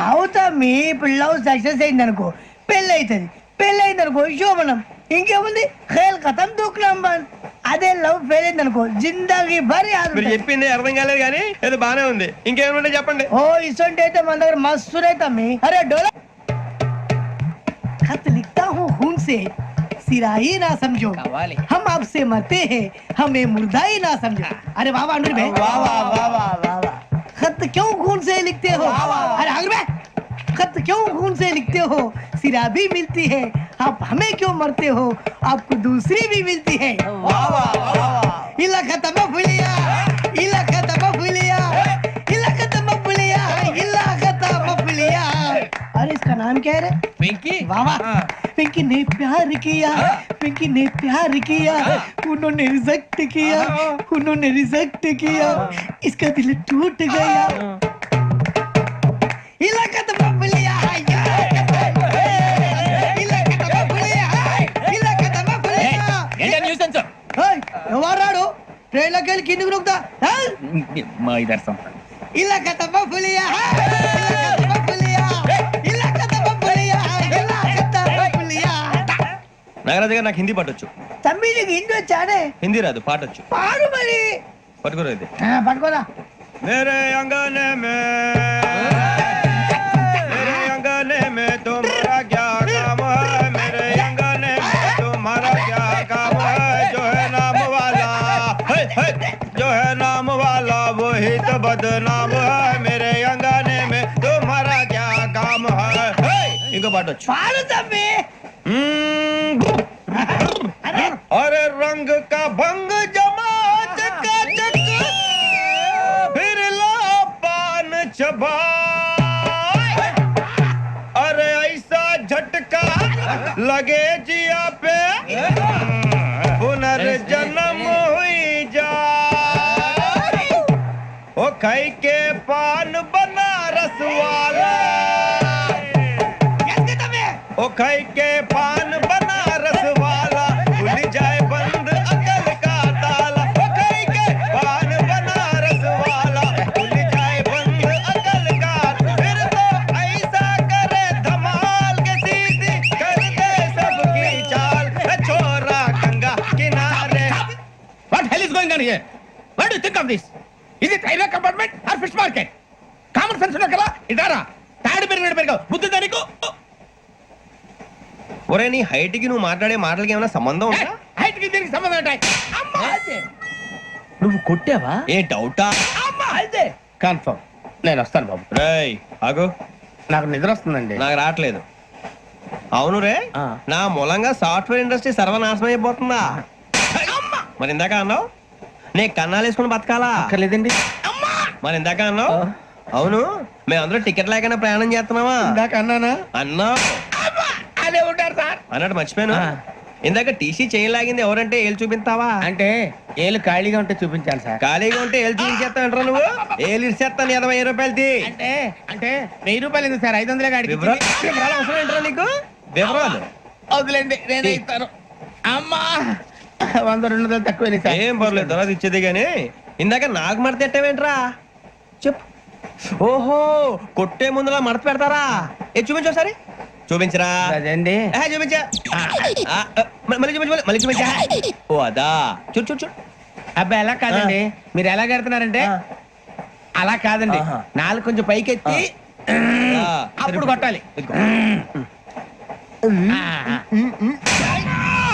Speaker 3: అవుతా మీ ఇప్పుడు లవ్ సక్సెస్ అయింది అనుకో పెళ్ళి అవుతుంది, పెళ్ళి అయింది అనుకో శోభనం, ఇంకేముంది ఖేల్ కథం దూకునాం బాన్. అదే లవ్ ఫెయిల్ అయింది అనుకో జిందాగీ భారీ
Speaker 2: మీరు చెప్పింది అర్థం కాలేదు కానీ ఏదో బానే ఉంది. ఇంకేమైనా చెప్పండి.
Speaker 3: ఓ ఇసొంటి అయితే మన దగ్గర మస్తు తమ్మి. అరే డోలా खत लिखता हूँ खून से सिरा ही ना समझो, हम आपसे मरते हैं हमें मुर्दा ही ना समझो. अरे वाह वाह अनुर भाई, वाह वाह वाह वाह वाह. खत क्यों खून से लिखते हो? अरे अनुर भाई, खत क्यों खून से लिखते हो? सिरा भी मिलती है, आप हमें क्यों मरते हो? आपको दूसरी भी मिलती है. वाह वाह वाह. इला खत्म फुलिया, इला खत्म फुलिया, इला खत्म फुलिया, इला खत्म फुलिया. अरे इसका नाम क्या है रे?
Speaker 4: వెంకీ.
Speaker 3: वाह वाह. पिंकी ने प्यार किया, पिंकी ने प्यार किया, उन्होंने रिजेक्ट किया, उन्होंने रिजेक्ट किया, इसका दिल टूट गया. इलाका तो बबलिया, इलाका तो बबलिया, इलाका तो बबलिया. ఎవరాడు ట్రైన్ లోకి వెళ్ళి కిందికి నొక్కుతా.
Speaker 4: మా ఇదర్శం
Speaker 3: ఇలాకా तो बबलिया, इलाका तो बबलिया, इलाका तो बबलिया, इलाका तो बबलिया.
Speaker 2: నాగరాజు గారు నాకు హిందీ పాటొచ్చు.
Speaker 3: తమ్మి నీకు హిందీ వచ్చానే?
Speaker 2: హిందీ రాదు, పాటొచ్చు.
Speaker 3: పాడు మరి.
Speaker 2: పట్టుకోరు అయితే.
Speaker 3: పట్టుకోరా.
Speaker 2: मेरे अंगने में, मेरे अंगने में तुम्हारा क्या काम है? मेरे अंगने में तुम्हारा क्या काम है? जो है नाम वाला, जो है नाम वाला वही तो बदनाम है. मेरे अंगने में तुम्हारा क्या काम है? इनको बाटो.
Speaker 3: పాడు తమ్మి.
Speaker 2: अरे रंग का भंग जमा चकाचक, फिर ला पान चबा. अरे ऐसा झटका लगे जिया पे, पुनर्जन्म हुई जा. ओ खाई के पान बनारस वाला, ओ खाई के पान बनारस वाला, खुल जाए बंद अकल का ताला. ओ खाई के पान बनारस वाला, खुल जाए बंद अकल का. फिर तो ऐसा करे धमाल के सीधी कर दे सबकी चाल. छोरा गंगा किनारे.
Speaker 5: What hell is going on here? What do you think of this? Is it railway compartment or fish market? Common sense ఉన్న కదా ఇదారా. తాడు పెరిగావు బుద్ధి దానికి.
Speaker 2: ఒరే నీ హైట్ కి నువ్వు మాట్లాడే మాటలకి ఏమైనా సంబంధం ఉందా?
Speaker 5: హైట్ కి దీనికి సంబంధం ఉంటాయి. అమ్మా
Speaker 4: నువ్వు కొట్టావా?
Speaker 2: ఏ డౌటా?
Speaker 5: అమ్మా అయితే కన్ఫర్మ్ నేను వస్తాను బాబు.
Speaker 2: రేయ్ ఆగు,
Speaker 5: నాకు నిద్ర వస్తుందండి.
Speaker 2: నాకు రావట్లేదు. అవును రే, నా మూలంగా సాఫ్ట్వేర్ ఇండస్ట్రీ సర్వనాశనం అయిపోతుందా? మరి ఇందాక అన్నావు నే కన్నాలు వేసుకుని బతకాలా?
Speaker 5: అక్కర్లేదండి.
Speaker 2: మరి ఇందాక అన్నావు అవును మేమందరూ టికెట్ లేకనే ప్రయాణం చేస్తున్నావా?
Speaker 5: ఇందాక అన్నానా?
Speaker 2: అన్నావు.
Speaker 5: అదే ఉంటారు సార్.
Speaker 2: అన్నట్టు మర్చిపోయాను, ఇందాక టీసీ చేయి లాగింది ఎవరంటే ఏళ్ళు చూపిస్తావా?
Speaker 5: అంటే ఏళ్ళు ఖాళీగా ఉంటే చూపించాలి సార్.
Speaker 2: ఖాళీగా ఉంటే ఏళ్ళు చూపించేస్తానంటారా నువ్వు? ఏళ్ళు ఇచ్చేస్తాను 20 రూపాయలది.
Speaker 5: అంటే అంటే 1000 రూపాయలు ఎందుకు సార్? 500 గాడికి
Speaker 2: వివరాలు అవసరం ఏంటరా నీకు? వివరాలు
Speaker 5: వదిలేండి, నేనే ఇస్తాను. అమ్మా 100 200 తక్కువ సార్.
Speaker 2: ఏం పర్లేదు, తర్వాత ఇచ్చేది గానీ ఇందాక నాకు మడత ఎట్టవేంట్రా చెప్పు. ఓహో కొట్టే ముందులా మడత పెడతారా? ఏ చూపించు ఒకసారి. చూపించరా?
Speaker 5: అదండి.
Speaker 2: చూపించా. మళ్ళీ చూపించు, మళ్ళీ చూపించా. ఓ అదా, చూడు చూడు చూడు.
Speaker 5: అబ్బాయి ఎలా కాదండి, మీరు ఎలా కడుతున్నారంటే అలా కాదండి, నాలుగు కొంచెం పైకెత్తి అప్పుడు కొట్టాలి.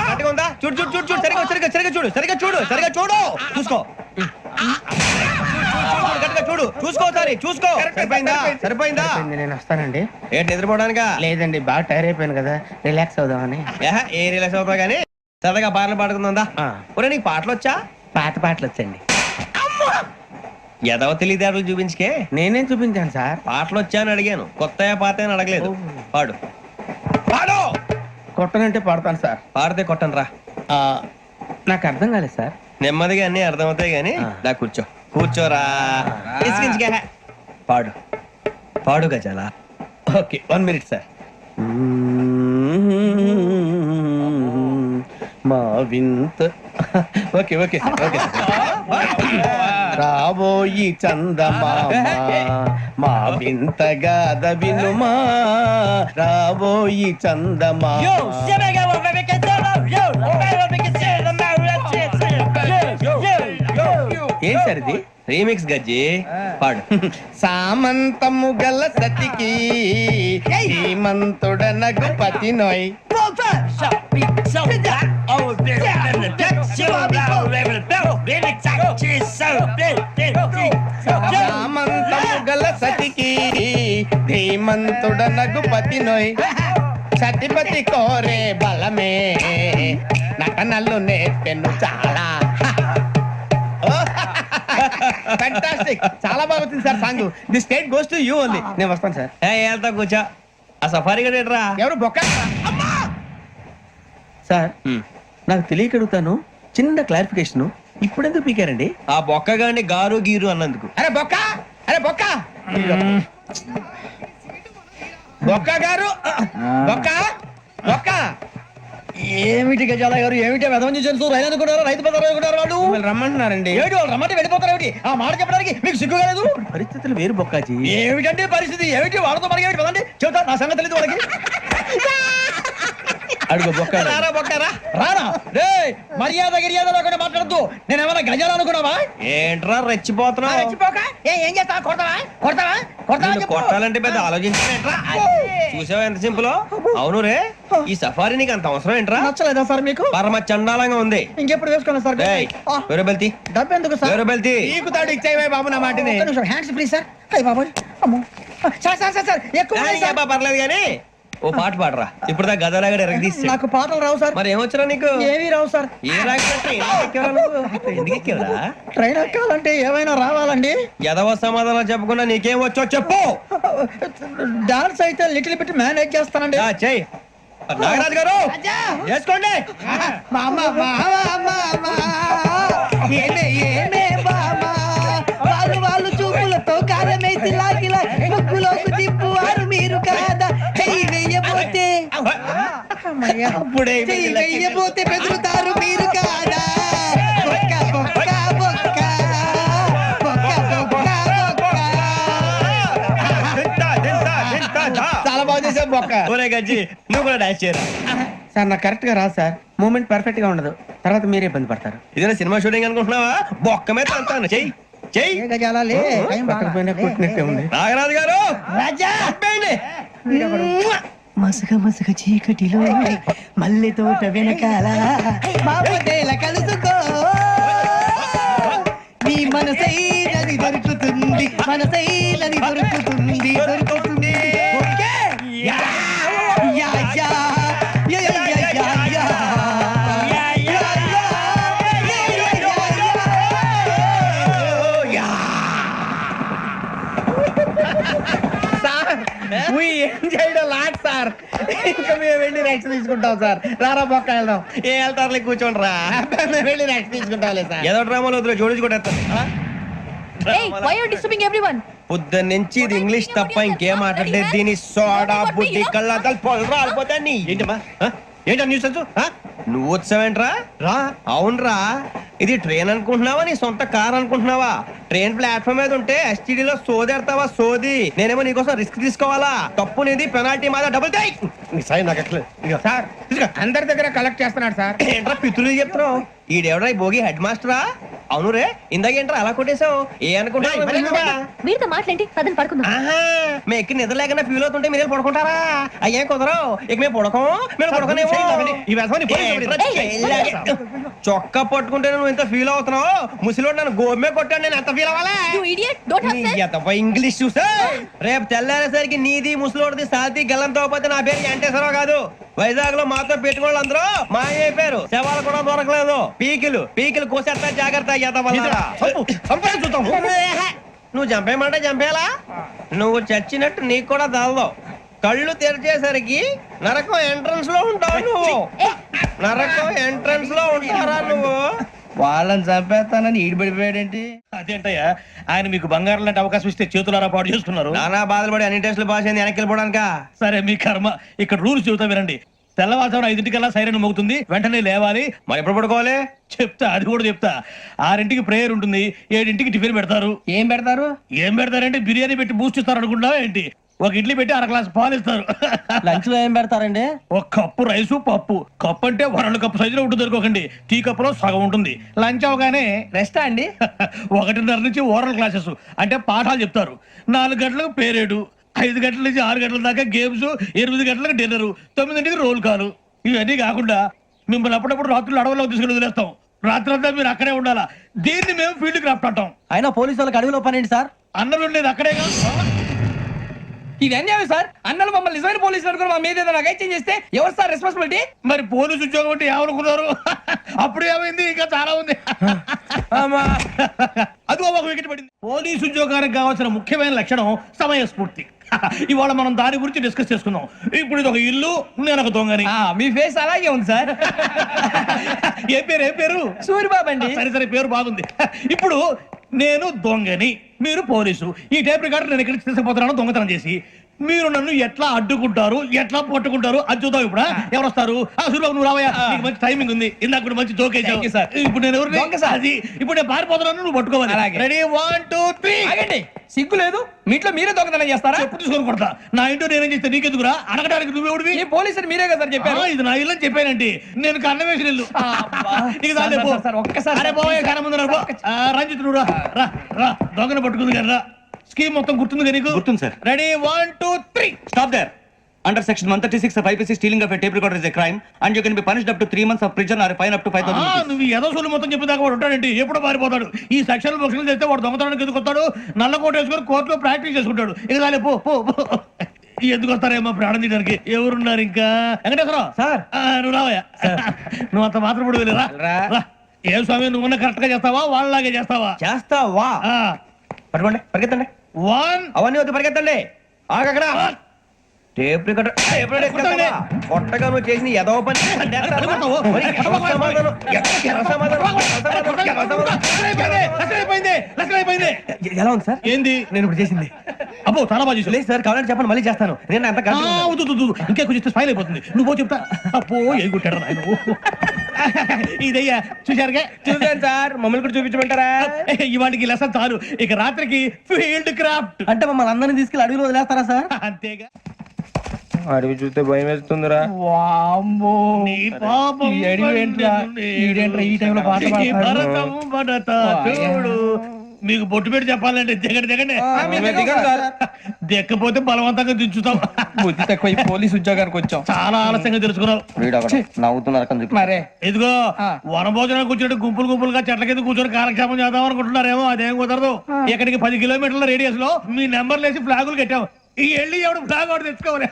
Speaker 2: గట్టిగా ఉందా? చూడు చూడు చూడు చూడు సరిగా సరిగా సరిగా చూడు సరిగా చూడు సరిగా చూడు చూసుకో గట్టిగా చూడు చూసుకో సారి చూసుకో సరిపోయిందా సరిపోయిందా
Speaker 5: నేను వస్తానండి.
Speaker 2: ఏంటి నిద్రపోవడానికా
Speaker 5: లేదండి బాగా టైర్ అయిపోయాను కదా రిలాక్స్ అవుదామని.
Speaker 2: ఏ రిలాక్స్ అవుతావు కానీ సరదాగా పాటలు పాడుకుందా ఒరే నీకు పాటలు వచ్చా
Speaker 5: పాత పాటలు వచ్చండి.
Speaker 2: ఎదవ తెలివితేటలు చూపించుకే
Speaker 5: నేనేం చూపించాను సార్?
Speaker 2: పాటలు వచ్చా అని అడిగాను కొత్త పాత అని అడగలేదు పాడు పాడు
Speaker 5: కొట్టనంటే పాడతాను సార్.
Speaker 2: పాడితే కొట్టను రా
Speaker 5: నాకు అర్థం కాలేదు సార్.
Speaker 2: నెమ్మదిగా అన్ని అర్థమవుతాయి గాని దా కూర్చో కూర్చోరా ఇసుకించుకే పాడు పాడు గజాల
Speaker 5: ఓకే 1 మినిట్ సార్. మా వింత ఓకే ఓకే సార్ ఓకే రాబోయి చందమామ మా వింతగా వినుమా రాబోయి చందమామ. ఏం సార్ ఇది?
Speaker 2: రీమిక్స్ గజ్జి పాడు
Speaker 5: సామంతము గల సతికి శ్రీమంతుడ నగుపతి నోయ్. సామంతము గల సతికి ధీమంతుడ నగుపతి నోయ్. సతిపతి కోరే బలమే నటనలు నేర్పెను చాలా. ఫ్యాంటాస్టిక్, చాలా బాగా వచ్చింది sir song. The state goes to you only. నేను వస్తాను సార్.
Speaker 2: వెళ్తా కూర్చో ఆ సఫారీ గడేట్రా
Speaker 5: ఎవరు బొక్క సార్? నాకు తెలియక అడుగుతాను, చిన్న క్లారిఫికేషన్. ఇప్పుడెందుకు పీకారండి?
Speaker 2: ఆ బొక్కగాని గారు గీరు అన్నందుకు.
Speaker 5: అరే బొక్క, అరే బొక్క, బొక్క గారు, బొక్క బొక్క.
Speaker 6: ఏమిటి గజాల గారు, ఏమిటి వెదవని చూసారు? రైలు అనుకున్నారా, రైతు బజార్ అనుకున్నారు వాళ్ళు?
Speaker 5: మిమ్మల్ని రమ్మంటున్నారండి.
Speaker 6: ఏమిటి వాళ్ళు రమ్మంటే వెళ్ళిపోతారు? ఏమిటి ఆ మాట చెప్పడానికి మీకు సిగ్గు కాలేదు?
Speaker 5: పరిస్థితులు వేరు బొక్కాజీ.
Speaker 6: ఏమిటంటే పరిస్థితి? ఏమిటి వాళ్ళతో మనకి ఏమిటి పదండి చెబుతా, నా సంగతి తెలియదు వాళ్ళకి.
Speaker 5: అడుగు బొక్క.
Speaker 2: రారా బొక్కరా
Speaker 6: రానా రే, మర్యాద గిర్యాద లేకుండా మాట్లాడద్దు. నేను ఏమైనా గజాలు అనుకున్నావా?
Speaker 2: ఏంట్రా రెచ్చిపోతున్నావు?
Speaker 3: ఏం చేస్తావా? కొడతావా కొడతావా కొడతావా
Speaker 2: నిన్ను కొట్టాలంటే పెద్ద ఆలోచించా చూసావా ఎంత సింపుల్. అవును రే, ఈ సఫారీ నీకు అంత అవసరం ఏంట్రా?
Speaker 6: నచ్చలేదా సార్ మీకు?
Speaker 2: పరమ చండాలంగా ఉంది.
Speaker 6: ఇంకెప్పుడు వేసుకోండి సార్.
Speaker 2: వేరే బెల్తి
Speaker 6: డబ్బు ఎందుకు సార్?
Speaker 2: వేరే బెల్తి
Speaker 5: నీకు తాడు ఇచ్చాయి బాబు నా మాటని.
Speaker 3: Hands free sir. అయ్యి బాబోయ్, అమ్మో సార్ సార్ సార్ సార్ ఎక్కువ ఉన్నాయి సార్.
Speaker 2: పర్లేదు కానీ ఓ పాట పాడరా. ఇప్పుడు దా గదలాగడ ఎరగదీసి.
Speaker 6: నాకు పాటలు రావు సార్.
Speaker 2: మరి ఏమొచ్చరా నీకు?
Speaker 6: ఏమీ రావు సార్.
Speaker 2: ఏ రాకపోతే ఎందుకు ఎక్కేవరా?
Speaker 6: ట్రైన్ ఎక్కాలంటే ఏమైనా రావాలండి.
Speaker 2: ఎదవ సమాధానం చెప్పకుండా నీకేం వచ్చో చెప్పు.
Speaker 6: డాన్స్ అయితే లిటిల్ బిట్ మేనేజ్ చేస్తానండి.
Speaker 2: చెయ్యి నాగరాజు గారు చేసుకోండి.
Speaker 3: మామ మామ ఏమే ఏమే బామా, వాళ్ళు వాళ్ళు చూపులతో కారమేసి లాగిలా ముగ్గులోకి తిప్పువారు మీరు కాదా? చెయ్యి వెయ్యబోతే
Speaker 2: అప్పుడే
Speaker 3: చెయ్యి వెయ్యబోతే బెదురుతారు మీరు కాదా? బొక్క బొక్క బొక్క బొక్క బొక్క బొక్క.
Speaker 5: చాలా బాగా చేసావు బొక్క.
Speaker 2: ఒరే గజ్జి నువ్వు కూడా డాన్స్ చేయరా.
Speaker 5: సార్ నాకు కరెక్ట్ గా రాదు సార్. మూమెంట్ పర్ఫెక్ట్ గా ఉండదు, తర్వాత మీరే ఇబ్బంది పడతారు.
Speaker 2: ఇదేనా సినిమా షూటింగ్ అనుకుంటున్నావా? బొక్క మీద అంతాను. చెయ్యి చెయ్యి.
Speaker 3: ఏ గజాలాలే, టైం
Speaker 5: పక్కన
Speaker 3: బాగా.
Speaker 5: పోయినా కొట్టినట్టే ఉంది.
Speaker 2: నాగరాజు గారు
Speaker 3: రాజా
Speaker 2: చెప్పండి.
Speaker 3: మసక మసక చీకటిలో మల్లె తోట వెనకాల మాపదేల కలుసుకో, నీ మనసైనది దొరుకుతుంది, మనసైనది దొరుకుతుంది దొరుకుతుంది. Okay? Yeah yeah yeah yeah yeah yeah yeah yeah.
Speaker 5: We enjoyed a lot, sir. ఇంకా మేము వెళ్ళి రెక్స్ తీసుకుంటాం సార్. రారా బొక్క వెళ్దాం.
Speaker 2: ఏ వెళ్తారులే కూర్చోండి రా.
Speaker 5: మేము వెళ్ళి రెక్స్ తీసుకుంటాంలే సార్.
Speaker 2: ఏదో డ్రామాలో వద్దు జోడించుకుంటారు.
Speaker 7: Hey, why are you disturbing everyone?
Speaker 2: పొద్దున్న నుంచి ఇది ఇంగ్లీష్ తప్ప ఇంకేం మాట్లాడలేదు. దీని సోడా బుద్ధి కళ్ళ పొలు రాలిపోతా నీ. ఏంటమ్మా ఏంటా న్యూస్ నువ్వు వచ్చావేంట్రా? రా. అవునరా, ఇది ట్రైన్ అనుకుంటున్నావా నీ సొంత కార్ అనుకుంటున్నావా? ట్రైన్ ప్లాట్ఫామ్ మీద ఉంటే ఎస్టీడీలో సోదేడతావా సోది. నేనేమో నీకోసం రిస్క్ తీసుకోవాలా? తప్పు నీది, పెనాల్టీ మాదా, డబుల్ టై.
Speaker 5: సార్ అందరి దగ్గర కలెక్ట్ చేస్తున్నాడు సార్.
Speaker 2: ఏంట్రా పితులు చెప్తున్నావు? ఈడెవడ్రా ఈ భోగి హెడ్ మాస్టరా? అవును రే ఇందాక ఏంట్రా అలా కొట్టేశావు ఏ అనుకుంటా
Speaker 7: వీరితో మాట్లాడి పదని పడుకుందాం.
Speaker 2: ఆహా మేము ఎక్కి నిద్ర లేకుండా ఫీల్ అవుతుంటే మీరే పడుకుంటారా అయ్యే కుదరవు ఇక మేము పడకం మేము పడకనేమో చొక్కా పట్టుకుంటే నువ్వు ఎంత ఫీల్ అవుతున్నావు ముసలివాడు నన్ను గోమే కొట్టాడు నేను ఎంత ఫీల్ అవ్వాలా
Speaker 7: You idiot, don't have sense.
Speaker 2: English చూసా రేపు తెల్లారేసరికి నీది ముసలోడిది సాతి గల్లంతో పోతే నా పేరు వెంకటేశ్వరరావు కాదు వైజాగ్ లో మాతో పెట్టుకోవాలి అందరూ మాయైపోయారు శవాలు కూడా దొరకలేదు పీకిలు కోసేస్తా జాగ్రత్త నువ్వు చంపేయమంటే చంపేలా నువ్వు చచ్చినట్టు నీకు కూడా తగదు కళ్ళు తెరిచేసరికి నరకం ఎంట్రన్స్ లో ఉంటావు నువ్వు నరకం ఎంట్రన్స్ లో ఉంటారా నువ్వు
Speaker 4: వాళ్ళని చంపేస్తానని ఈడిపడిపోయాడేంటి?
Speaker 5: అదేంటయ్యా ఆయన మీకు బంగారం లాంటి అవకాశం ఇస్తే చేతులారా పాటు చేస్తున్నారు.
Speaker 2: నానా బాధలు పడి అన్ని టెస్టులు పాస్ అయింది వెనక్కి వెళ్ళిపోవడానిక.
Speaker 5: సరే మీ కర్మ. ఇక్కడ రూల్స్ చెబుతా వినండి. తెల్లవారుజామున 5:00 సైరన్ మోగుతుంది, వెంటనే లేవాలి.
Speaker 2: మరి ఎప్పుడు పడుకోవాలి
Speaker 5: చెప్తా, అది కూడా చెప్తా. 6:00 ప్రేయర్ ఉంటుంది, 7:00 టిఫిన్ పెడతారు.
Speaker 4: ఏం పెడతారు?
Speaker 5: ఏం పెడతారంటే బిర్యానీ పెట్టి బూస్ట్ ఇస్తారు అనుకుంటావా ఏంటి? ఒక ఇడ్లీ పెట్టి 1 గ్లాస్ పాలు ఇస్తారు.
Speaker 4: లంచ్ లో ఏం పెడతారండి?
Speaker 5: ఒక కప్పు రైసు పప్పు. కప్పు అంటే 2 కప్పు సైజులో ఉంటుంది అనుకోకండి. టీ కప్పులో సగం ఉంటుంది. లంచ్ అవగానే
Speaker 4: రెస్టా అండి?
Speaker 5: 1:30 నుంచి ఓరల్ క్లాసెస్ అంటే పాఠాలు చెప్తారు. 4 గంటలకు పేరేడు, 5 గంటల నుంచి 6 గంటల దాకా గేమ్స్, 8 గంటలకు డిన్నర్, 9 రోల్ కాలు. ఇవన్నీ కాకుండా మిమ్మల్ని అప్పుడప్పుడు రాత్రులు అడవుల్లో తీసుకుని వదిలేస్తాం. రాత్రంతా మీరు అక్కడే ఉండాలా. దీన్ని మేము ఫీల్డ్ క్రాఫ్ట్ అంటాం.
Speaker 4: అయినా పోలీసు వాళ్ళకి అడవిలో పనేంటి సార్?
Speaker 5: అన్నలు ఉండేది అక్కడే కాదు.
Speaker 4: ఇది అన్యాయం సార్. అన్నలు మమ్మల్ని నిజమైన పోలీసులు అనుకుని మా మీద ఏదైనా అగైత్యం చేస్తే ఎవరు సార్ రెస్పాన్సిబిలిటీ?
Speaker 5: మరి పోలీసు ఉద్యోగం అంటే ఏమనుకున్నారు? అప్పుడు ఏమైంది? ఇంకా చాలా ఉంది. అదిగో ఒక వికెట్ పడింది. పోలీసు ఉద్యోగానికి కావాల్సిన ముఖ్యమైన లక్షణం సమయస్ఫూర్తి. ఇవాళ మనం దాని గురించి డిస్కస్ చేసుకుందాం. ఇప్పుడు ఇది ఒక ఇల్లు, నేను ఒక దొంగని.
Speaker 4: మీ ఫేస్ అలాగే ఉంది సార్.
Speaker 5: ఏ పేరు?
Speaker 4: సూరిబాబు అండి.
Speaker 5: సరే పేరు బాగుంది. ఇప్పుడు నేను దొంగని, మీరు పోలీసు. ఈ టైప్ రికార్డు నేను ఎక్కడికి తీసుకుపోతున్నాను దొంగతనం చేసి. మీరు నన్ను ఎట్లా అడ్డుకుంటారు, ఎట్లా పట్టుకుంటారు అది చూద్దాం. ఇప్పుడు ఎవరు వస్తారు? సూరిబాబు నువ్వు రావయ్యా, నీకు మంచి టైమింగ్ ఉంది. ఇందాక కూడా మంచి జోక్ వేసావు సార్. ఇప్పుడు నేను ఎవరు? అది ఇప్పుడు నేను పారిపోతున్నాను, నువ్వు పట్టుకోవాలి. రెడీ 1 2 3.
Speaker 4: సిగ్గు లేదు? మీ ఇంట్లో మీరే దొంగతనం చేస్తారా?
Speaker 5: ఎప్పుడు తీసుకొని కొడతా. నా ఇంట్లో నేనేం చేస్తే నీకెందుకురా? అడగడానికి నువ్వెవడివి?
Speaker 4: ఈ పోలీసులు మీరే కదా సార్ చెప్పారు.
Speaker 5: ఇది నా ఇల్లు అని చెప్పానండి. నేను కన్నం వేసిన ఇల్లు.
Speaker 4: ఒక్కసారి
Speaker 5: రంజిత్ నువ్వు రా దొంగను పట్టుకుంది కానీ రా. స్కీమ్ మొత్తం గుర్తుంది కదా నీకు?
Speaker 10: గుర్తుంది sir.
Speaker 5: Ready 1 2 3.
Speaker 10: Stop there. Under section 136 of IPC, stealing of a tape recorder is a crime and you can be punished up to 3 months of prison or a fine up to 5,000 rupees.
Speaker 5: నువ్వు ఏదో సొల్లు మొత్తం చెప్పేదాకా వాడు ఉంటాడండి. ఎప్పుడు పారిపోతాడు? ఈ సెక్షన్ బుక్స్లు చేస్తే వాడు దొంగతనానికి ఎందుకు వస్తాడు? నల్ల కోట వేసుకొని కోర్టులో ప్రాక్టీస్ చేసుకుంటాడు. ఇక చాలే పో. ఎందుకు వస్తారేమో ప్రాణం తీయడానికి. ఎవరున్నారు ఇంకా? వెంకటేశ్వరరావు సార్, నువ్వు రావయ్యా. నువ్వు అంత మాత్రం ఇప్పుడు వెళ్ళిరా. ఏ స్వామి, నువ్వు కరెక్ట్ గా చేస్తావా వాళ్ళలాగే చేస్తావా?
Speaker 2: చేస్తావా? పట్టుకోండి, పరిగెత్తండి.
Speaker 5: 1
Speaker 2: అవన్నీ వద్దు, పరిగెత్తండి. ఆగక్కడ టేప్ రికార్డర్ కొట్టగా నువ్వు చేసిన ఏదో పని. ఎలా ఉంది సార్?
Speaker 5: ఏంది
Speaker 2: నేను ఇప్పుడు చేసింది?
Speaker 5: అబ్బో చాలా బాగా చేసావు.
Speaker 2: లేదు సార్, కావాలంటే చెప్పండి, మళ్ళీ చేస్తాను. నేను అంత
Speaker 5: ఇంకే కొంచెం స్మైల్ అయిపోతుంది. నువ్వు చెప్తా. అబ్బో ఏం కొట్టాడు ఆయన. ఇదయ్యా చూశారుగా?
Speaker 2: చూసాను సార్. మమ్మల్ని కూడా చూపించమంటారా?
Speaker 5: ఇవాటికి లెసన్ చాలు. ఇక రాత్రికి ఫీల్డ్ క్రాఫ్ట్.
Speaker 2: అంటే మమ్మల్ని అందరినీ తీసుకెళ్ళి అడుగులో వదిలేస్తారా సార్?
Speaker 5: అంతేగా.
Speaker 2: అడవి చూస్తే భయం వేస్తుందిరా.
Speaker 5: నీ పాపం
Speaker 4: ఈ అడవి ఏంట్రా? ఈడేంట్రా ఈ టైంలో పాట పాడతాడు?
Speaker 5: భరతం భరత చూడు. మీకు బొట్టు పెట్టి చెప్పాలంటే దిగండి. దిక్కపోతే బలవంతంగా దించుతాం.
Speaker 4: బుద్ధి తక్కువ ఈ పోలీస్ ఉద్యోగానికి వచ్చాం.
Speaker 5: చాలా ఆలస్యంగా తెలుసుకున్నావు.
Speaker 2: నవ్వుతున్నారు.
Speaker 4: మరే
Speaker 5: ఇదిగో వనభోజనం కూర్చొని గుంపులుగా చెట్ల కింద కూర్చొని కాలక్షేపం చేద్దాం అనుకుంటున్నారేమో. అదేం కుదరదు. ఇక్కడికి 10 కిలోమీటర్ల రేడియస్ లో మీ నెంబర్లు వేసి ఫ్లాగులు కట్టాం. ఈ వెళ్ళి ఎవడు ఫ్లాగ్ ఒకటి తెచ్చుకోవాలి.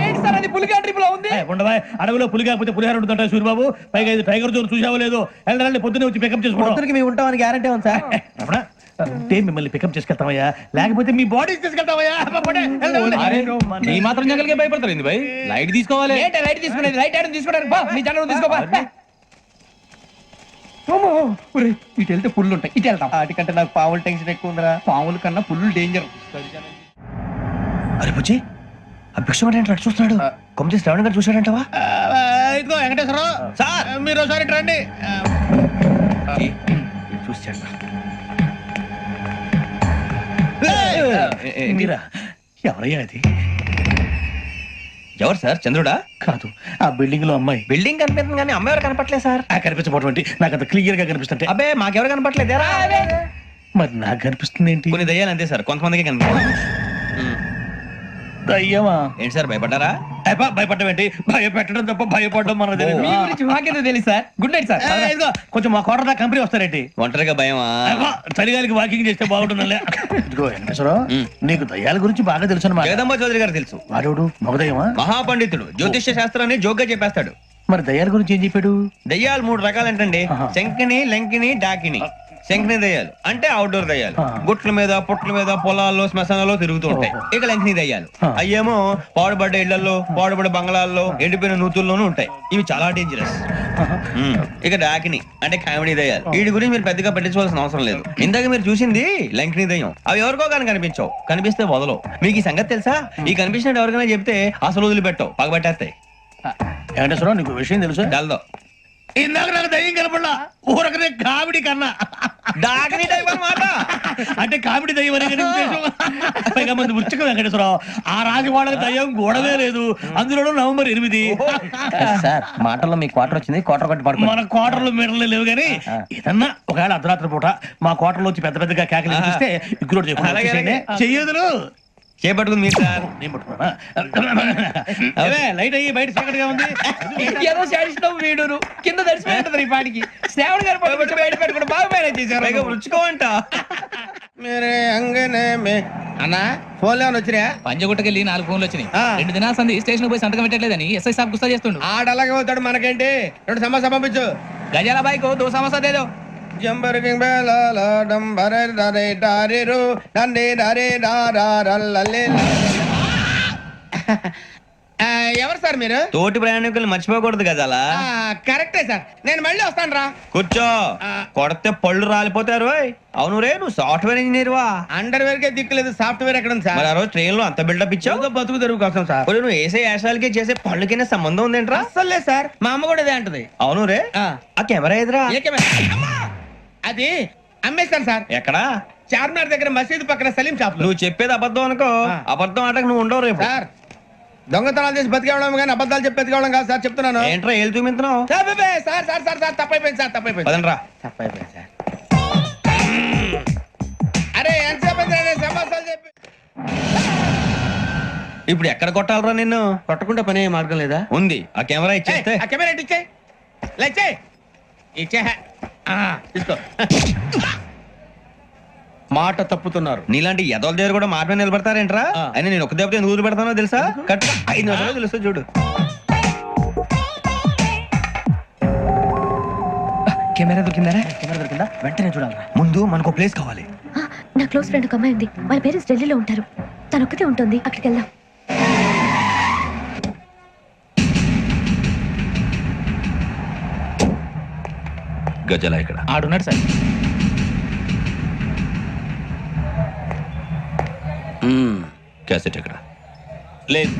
Speaker 4: ఏంటి సార్ అది? పులిగా ట్రిప్ లో ఉంది.
Speaker 5: ఉండవా? అడవిలో పులి కాకపోతే పులిహార ఉంటుంటాయి సూరిబాబు. పైగా ఇది టైగర్ జోన్ చూసావో లేదో. వెళ్ళాలి, పొద్దున్నే వచ్చి పికప్ చేసుకుంటాం.
Speaker 2: మేము ఉంటామని గ్యారంటీ ఉంది సార్.
Speaker 5: అంటే మిమ్మల్ని పికప్ చేసుకెళ్తామయ్యా, లేకపోతే మీ బాడీ తీసుకెళ్తామయ్యా.
Speaker 10: ఈ మాత్రం జంగల్కే భయపడతారు ఏంది భయ్? లైట్ తీసుకోవాలి.
Speaker 4: ఏంటి లైట్ తీసుకునేది? లైట్ ఆడని తీసుకోవడానికి మీ జనం తీసుకోవా? ఇటు వెళ్తే పుల్లు ఉంటాయి, ఇటు వెళ్తాం.
Speaker 2: వాటికంటే నాకు పావులు టెన్షన్ ఎక్కువ ఉందిరా.
Speaker 4: పాముల కన్నా పుల్లు డేంజర్.
Speaker 2: అరే బుజ్జి, ఆ భిక్షం అంటే చూస్తున్నాడు. కొమ్మ శ్రావణ్ గారు చూశాడంటవా?
Speaker 5: ఇదిగో వెంకటేశ్వరరావు సార్, మీరు ఒకసారి రండి.
Speaker 2: చూశాడు.
Speaker 5: మీరా? ఎవరయ్యా అది?
Speaker 10: ఎవరు సార్ చంద్రుడా?
Speaker 5: కాదు, ఆ బిల్డింగ్ లో అమ్మాయి.
Speaker 10: బిల్డింగ్ కనిపిస్తుంది కానీ అమ్మ ఎవరు కనపట్లేదు సార్.
Speaker 5: ఆ కనిపించబోవడం ఏంటి? నాకు అంత క్లియర్ గా కనిపిస్తుంటే.
Speaker 10: అబ్బే మాకెవరు కనపట్లేదు.
Speaker 5: మరి నాకు కనిపిస్తుంది ఏంటి?
Speaker 10: కొన్ని దయ్యాలు అంతే సార్, కొంతమందికి కనిపిస్తుంది.
Speaker 5: అయ్యమా
Speaker 10: ఏంటి సార్ భయపడ్డారా?
Speaker 5: భయపడడం ఏంటి? భయపెట్టడం తప్ప భయపడడం మనకు తెలియదు.
Speaker 4: మీ గురించి మాకేదో తెలుసు సార్. Good night sir.
Speaker 5: ఇదిగో, కొంచెం మా కోట దాకా కంపెనీ వస్తారేంటి?
Speaker 10: ఒంటరిగా భయమా?
Speaker 5: చలిగాలికి వాకింగ్ చేస్తే బాగుంటుందిలే. ఇదిగో వెంకటేశ్వరరావు, నీకు దయ్యాల గురించి బాగా తెలుసు అన్నమాట.
Speaker 10: జగదంబ చౌదరి గారు తెలుసు.
Speaker 5: వాడు మగదయ్యమా?
Speaker 10: మహాపండితుడు, జ్యోతిష్య శాస్త్రాన్ని జోగ్గా చెప్పేస్తాడు.
Speaker 5: మరి దయ్యాల గురించి ఏం చెప్పాడు?
Speaker 10: దయ్యాలు 3 రకాలంటండి. శంకిని, లంకిని, డాకిని. శంకిని దయ్యాలు అంటే అవుట్డోర్ దయ్యాలు, గుట్ల మీద పుట్ల మీద పొలాల్లో శ్మశానాల్లో తిరుగుతూ ఉంటాయి. ఇక లంకిని దయ్యాలు అయ్యేమో పాడుబడ్డ ఇళ్లలో, పాడుబడ్డ బంగ్లాల్లో, ఎండిపోయిన నూతుల్లోనూ ఉంటాయి. ఇవి చాలా డేంజరస్. ఇక డాకిని అంటే కామెడీ దయ్యాలు. వీటి గురించి మీరు పెద్దగా పట్టించుకోవాల్సిన అవసరం లేదు. ఇందాక మీరు చూసింది లంకిని దయ్యం. అవి ఎవరికో కానీ కనిపించవు, కనిపిస్తే వదలవు. మీకు ఈ సంగతి తెలుసా? ఈ కనిపించినట్టు ఎవరికైనా చెప్తే అసలు వదిలిపెట్టవు, పగబట్టేస్తాయి.
Speaker 5: వెంకటేశ్వరరావు, నీకు విషయం తెలుసు?
Speaker 10: డల్దో
Speaker 5: ఇందాక నాకు దయ్యం కనపడలా, ఊరకనే కామెడీ కన్నా.
Speaker 10: డాకిని టైప్ అన్నమాట.
Speaker 5: అంటే కామెడీ దయ్యం అనే కదా ఉద్దేశం. పైగా మంది ఉచ్చక వెంకటేశ్వరరావు, ఆ రాజు వాళ్ళకి దయ్యం గొడవే లేదు. అందులోనూ నవంబర్ 8.
Speaker 4: సార్ మాటల్లో మీ క్వార్టర్ వచ్చింది, క్వార్టర్ కొట్టి పడుకో.
Speaker 5: మన క్వార్టర్లు మీటర్లు లేవు కానీ ఏదన్నా ఒకవేళ అర్ధరాత్రి పూట మా క్వార్టర్లో వచ్చి పెద్ద పెద్దగా కేకలు చూస్తే ఇగ్గురు చెయ్యదులు
Speaker 10: చేపట్టుకుంది మీరు సార్.
Speaker 5: నేను పట్టుకున్నా. లైట్ అయ్యి బయట చీకటిగా ఉంది.
Speaker 4: ఏదో శాడిస్తావు వీడును కింద దర్శనం ఈ పాటికి. శ్రావణ్ గారు పట్టుకొచ్చి బయట పెట్టుకుంటే బాగా మేనేజ్ చేశారు.
Speaker 10: పైగా రుచుకోవంట.
Speaker 2: మేరే అంగనే మే అన్నా ఫోన్లో వచ్చినా?
Speaker 11: పంజగుట్టకెళ్ళి 4 ఫోన్లు వచ్చినాయి. 2 దినాల సంది స్టేషన్ పోయి సంతకం పెట్టలేదని ఎస్ఐ సాబ్ గుస్తా చేస్తుండు.
Speaker 2: ఆడలాగే పోతాడు, మనకేంటి? 2 సమస్య పంపించు.
Speaker 11: గజాల బైక్ 2 సమస్య దేదో.
Speaker 2: జంబరకింగ్ బేలాల డంబరే డరే డారిరు నందే డరే డారారల్లలే. ఎవరు సార్ మీరు?
Speaker 10: తోటి ప్రయాణికులు మర్చిపోకూడదు గజాలా.
Speaker 2: కరెక్టే సార్, నేను మళ్ళీ వస్తాను రా.
Speaker 10: కూర్చో, కొడితే పళ్ళు రాలిపోతారు. అవును రే, నువ్వు సాఫ్ట్వేర్ ఇంజనీర్ వా?
Speaker 2: అండర్వేర్ కే దిక్కులేదు, సాఫ్ట్వేర్ ఎక్కడ ఉంది సార్?
Speaker 10: మరి ఆ రోజు ట్రైన్ లో అంత బిల్డప్ ఇచ్చావు.
Speaker 2: బతుకు తెరుగు కోసం సార్.
Speaker 10: ఇప్పుడు నువ్వు వేసే యాశాలకి చేసే పళ్ళకైనా సంబంధం ఉందేంట్రా?
Speaker 2: అస్సలు లేదు సార్, మా అమ్మ కూడా ఇదే అంటది.
Speaker 10: అవును రే, ఆ కెమెరా ఎదురా?
Speaker 2: అది అమ్మేస్తాను సార్.
Speaker 10: ఎక్కడా?
Speaker 2: చార్మినార్ దగ్గర మసీదు పక్కన సలీం షాప్.
Speaker 10: నువ్వు చెప్పేది అబద్ధం అనుకో. అబద్ధం ఆటకు నువ్వు ఉండవు రేపు.
Speaker 2: సార్, దొంగతనాలు చేసి బతికేవడం కానీ అబద్ధాలు చెప్పి బతికేవడం కాదు సార్, చెప్తున్నాను.
Speaker 10: ఏంట్రా ఏళ్ళు చూపించినావు?
Speaker 2: సార్ సార్ సార్ సార్ తప్పైపోయింది సార్, తప్పైపోయింది.
Speaker 10: పదండ్రా.
Speaker 2: తప్పైపోయింది సార్. అరే ఎంతసేపు సమాసాలు చెప్పి
Speaker 10: ఇప్పుడు ఎక్కడ కొట్టాలరా నిన్ను?
Speaker 2: కొట్టకుండా పనే మార్గం లేదా?
Speaker 10: ఉంది, ఆ కెమెరా ఇచ్చేస్తే.
Speaker 2: ఆ కెమెరా ఇచ్చే లేచే ఇచ్చే తీసుకో. మాట తప్పుతున్నారు.
Speaker 10: నీలాంటి ఎదల దగ్గర కూడా మాట మీద నిలబడతారేంట్రా? అయినా నేను ఒక దెబ్బతో ఎందుకు పెడతానో తెలుసా? కరెక్ట్ 5 నిమిషాలు తెలుసు చూడు.
Speaker 4: కెమెరా దొరికిందా? కెమెరా దొరికిందా? వెంటనే చూడాలి.
Speaker 10: ముందు మనకు ప్లేస్ కావాలి.
Speaker 7: నా క్లోజ్ ఫ్రెండ్ ఒక అమ్మాయి ఉంది. వాళ్ళ పేరెంట్స్ ఢిల్లీలో ఉంటారు. తను ఒక్కతే ఉంటుంది. అక్కడికి వెళ్దాం.
Speaker 10: గజలా ఇక్కడ
Speaker 11: ఆడున్నాడు సార్.
Speaker 10: క్యాసెట్ ఎక్కడ? లేదు.